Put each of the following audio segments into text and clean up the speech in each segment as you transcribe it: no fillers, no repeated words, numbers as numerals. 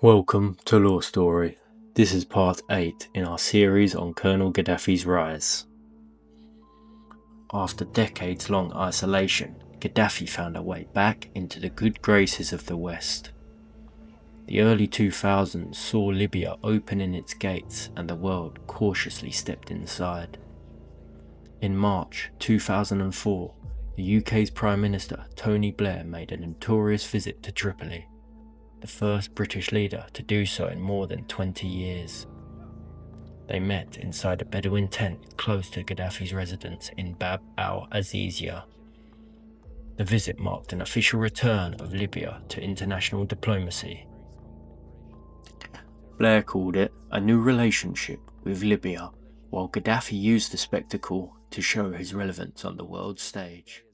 Welcome to Lorestory. This is part 8 in our series on Colonel Gaddafi's rise. After decades-long isolation, Gaddafi found a way back into the good graces of the West. The early 2000s saw Libya opening its gates and the world cautiously stepped inside. In March 2004, the UK's Prime Minister Tony Blair made a notorious visit to Tripoli, the first British leader to do so in more than 20 years. They met inside a Bedouin tent close to Gaddafi's residence in Bab al-Azizia. The visit marked an official return of Libya to international diplomacy. Blair called it a new relationship with Libya, while Gaddafi used the spectacle to show his relevance on the world stage.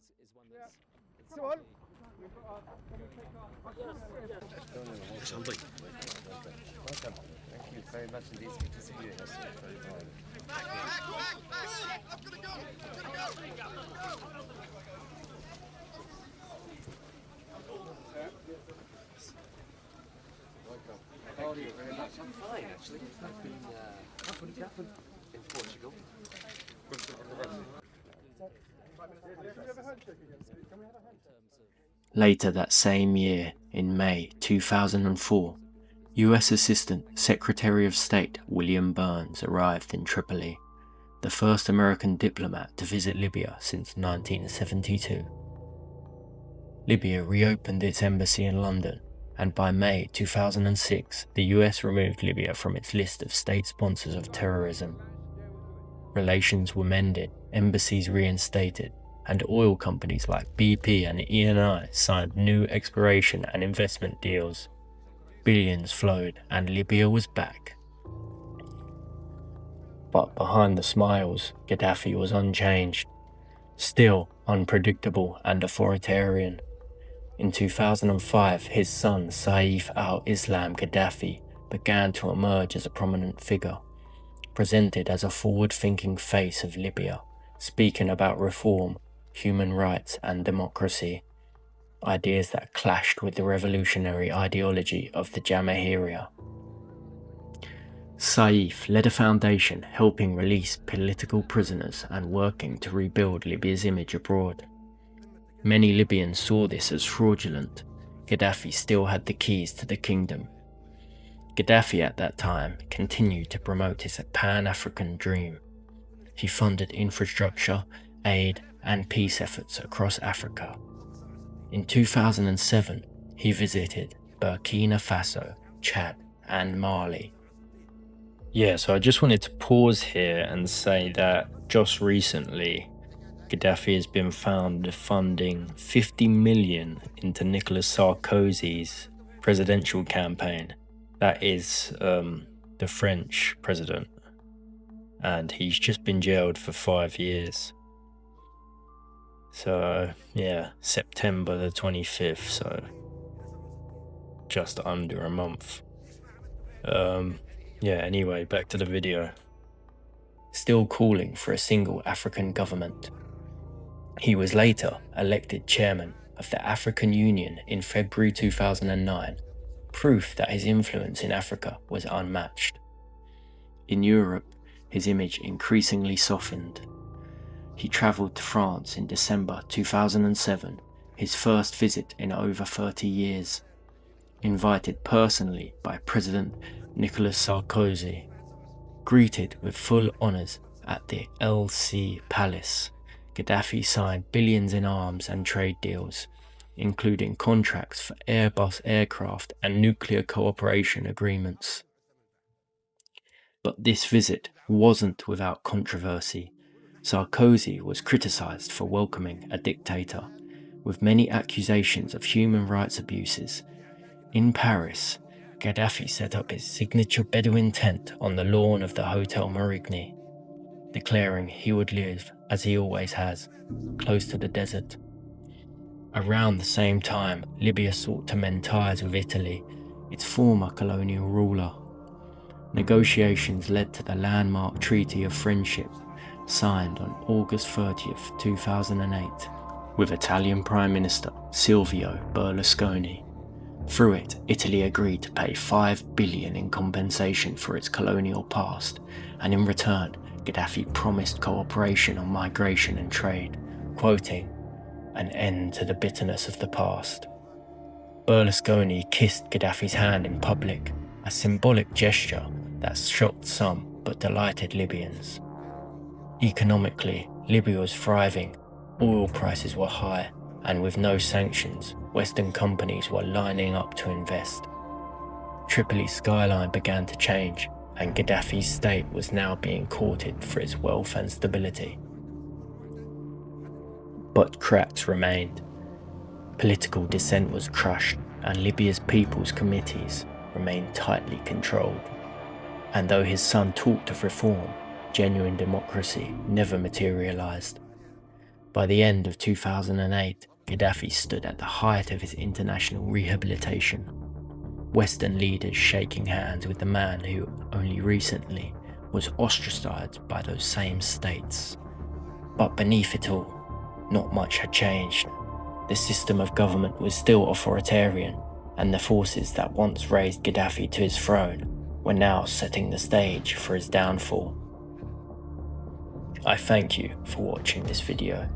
Thank you very much indeed. It's good to see you. How are you? Very much. I'm fine, actually. I've been up in Portugal. Later that same year, in May 2004, US Assistant Secretary of State William Burns arrived in Tripoli, the first American diplomat to visit Libya since 1972. Libya reopened its embassy in London, and by May 2006, the US removed Libya from its list of state sponsors of terrorism. Relations were mended, embassies reinstated, and oil companies like BP and Eni signed new exploration and investment deals. Billions flowed and Libya was back. But behind the smiles, Gaddafi was unchanged, still unpredictable and authoritarian. In 2005, his son Saif al-Islam Gaddafi began to emerge as a prominent figure, presented as a forward-thinking face of Libya, speaking about reform, human rights and democracy, ideas that clashed with the revolutionary ideology of the Jamahiriya. Saif led a foundation helping release political prisoners and working to rebuild Libya's image abroad. Many Libyans saw this as fraudulent. Gaddafi still had the keys to the kingdom. Gaddafi at that time continued to promote his Pan-African dream. He funded infrastructure, aid, and peace efforts across Africa. In 2007, he visited Burkina Faso, Chad, and Mali. So I just wanted to pause here and say that just recently, Gaddafi has been found funding 50 million into Nicolas Sarkozy's presidential campaign. That is the French president. And he's just been jailed for 5 years. So, September the 25th, so just under a month. Anyway, back to the video. Still calling for a single African government. He was later elected chairman of the African Union in February 2009, proof that his influence in Africa was unmatched. In Europe, his image increasingly softened. He travelled to France in December 2007, his first visit in over 30 years. Invited personally by President Nicolas Sarkozy. Greeted with full honours at the LC Palace, Gaddafi signed billions in arms and trade deals, including contracts for Airbus aircraft and nuclear cooperation agreements. But this visit wasn't without controversy. Sarkozy was criticised for welcoming a dictator, with many accusations of human rights abuses. In Paris, Gaddafi set up his signature Bedouin tent on the lawn of the Hotel Marigny, declaring he would live, as he always has, close to the desert. Around the same time, Libya sought to mend ties with Italy, its former colonial ruler. Negotiations led to the landmark Treaty of Friendship, signed on August 30th, 2008, with Italian Prime Minister Silvio Berlusconi. Through it, Italy agreed to pay $5 billion in compensation for its colonial past, and in return, Gaddafi promised cooperation on migration and trade, quoting, "an end to the bitterness of the past." Berlusconi kissed Gaddafi's hand in public, a symbolic gesture that shocked some but delighted Libyans. Economically, Libya was thriving, oil prices were high, and with no sanctions, Western companies were lining up to invest. Tripoli's skyline began to change, and Gaddafi's state was now being courted for its wealth and stability. But cracks remained. Political dissent was crushed, and Libya's people's committees remained tightly controlled. And though his son talked of reform, genuine democracy never materialized. By the end of 2008, Gaddafi stood at the height of his international rehabilitation. Western leaders shaking hands with the man who only recently was ostracized by those same states. But beneath it all, not much had changed. The system of government was still authoritarian, and the forces that once raised Gaddafi to his throne were now setting the stage for his downfall. I thank you for watching this video.